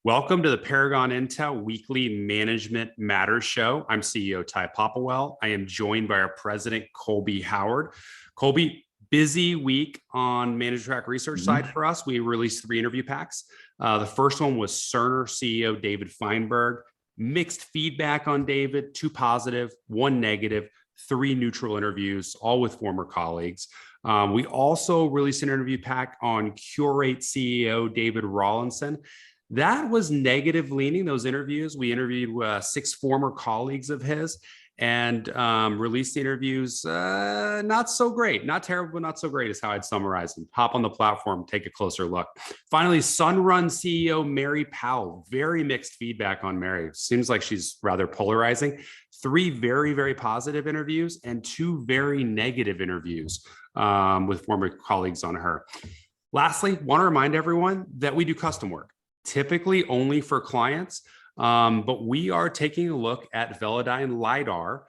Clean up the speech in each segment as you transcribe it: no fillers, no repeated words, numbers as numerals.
Welcome to the Paragon Intel Weekly Management Matters Show. I'm CEO Ty Popplewell. I am joined by our president, Colby Howard. Colby, busy week on Managed Track Research side for us. We released 3 interview packs. The first one was Cerner CEO David Feinberg. Mixed feedback on David, 2 positive, 1 negative, 3 neutral interviews, all with former colleagues. We also released an interview pack on Quarate CEO David Rawlinson. That was negative leaning, those interviews. We interviewed 6 former colleagues of his and released the interviews. Not so great, not terrible, but not so great is how I'd summarize them. Hop on the platform, take a closer look. Finally, Sunrun CEO Mary Powell. Very mixed feedback on Mary. Seems like she's rather polarizing. 3 very, very positive interviews and 2 very negative interviews with former colleagues on her. Lastly, want to remind everyone that we do custom work. Typically only for clients, but we are taking a look at Velodyne Lidar.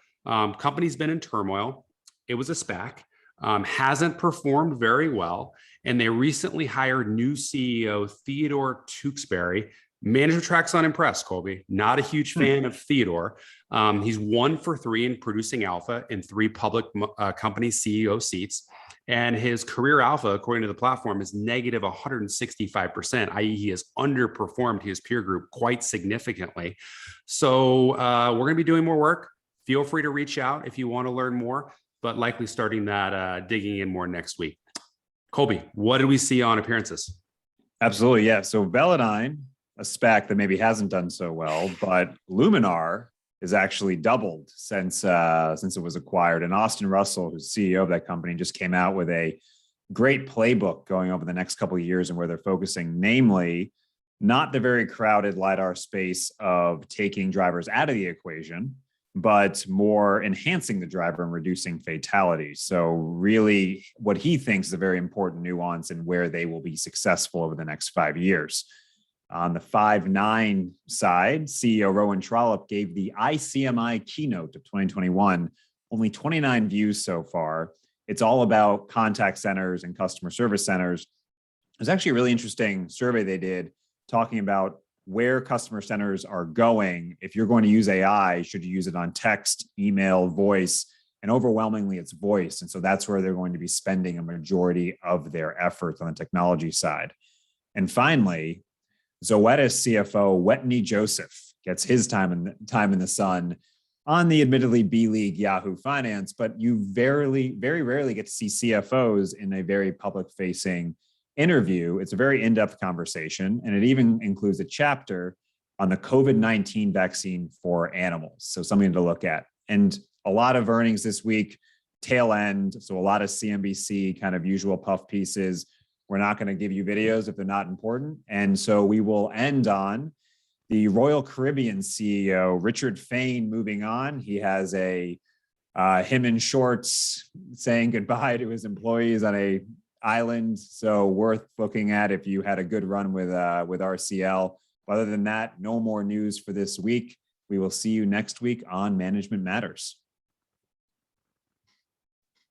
Company's been in turmoil. It was a SPAC, hasn't performed very well, and they recently hired new CEO Theodore Tewsksbury. Management track's unimpressed, Colby. Not a huge fan of Theodore. He's 1 for 3 in producing alpha in 3 public company CEO seats. And his career alpha, according to the platform, is negative 165%, i.e. he has underperformed his peer group quite significantly. So we're going to be doing more work. Feel free to reach out if you want to learn more, but likely starting that digging in more next week. Colby, what did we see on appearances? Absolutely, yeah. So Velodyne, a SPAC that maybe hasn't done so well, but Luminar is actually doubled since it was acquired. And Austin Russell, who's CEO of that company, just came out with a great playbook going over the next couple of years and where they're focusing, namely, not the very crowded LiDAR space of taking drivers out of the equation, but more enhancing the driver and reducing fatalities. So really what he thinks is a very important nuance in where they will be successful over the next 5 years. On the 5.9 side, CEO Rowan Trollope gave the ICMI keynote of 2021, only 29 views so far. It's all about contact centers and customer service centers. There's actually a really interesting survey they did talking about where customer centers are going. If you're going to use AI, should you use it on text, email, voice? And overwhelmingly, it's voice. And so that's where they're going to be spending a majority of their efforts on the technology side. And finally, Zoetis CFO Wetteny gets his time in the sun on the admittedly B-League Yahoo Finance, but you very rarely get to see CFOs in a very public-facing interview. It's a very in-depth conversation, and it even includes a chapter on the COVID-19 vaccine for animals. So something to look at. And a lot of earnings this week, tail end, so a lot of CNBC kind of usual puff pieces. We're not going to give you videos if they're not important. And so we will end on the Royal Caribbean CEO, Richard Fain, moving on. He has him in shorts saying goodbye to his employees on a island. So worth looking at if you had a good run with RCL. Other than that, no more news for this week. We will see you next week on Management Matters.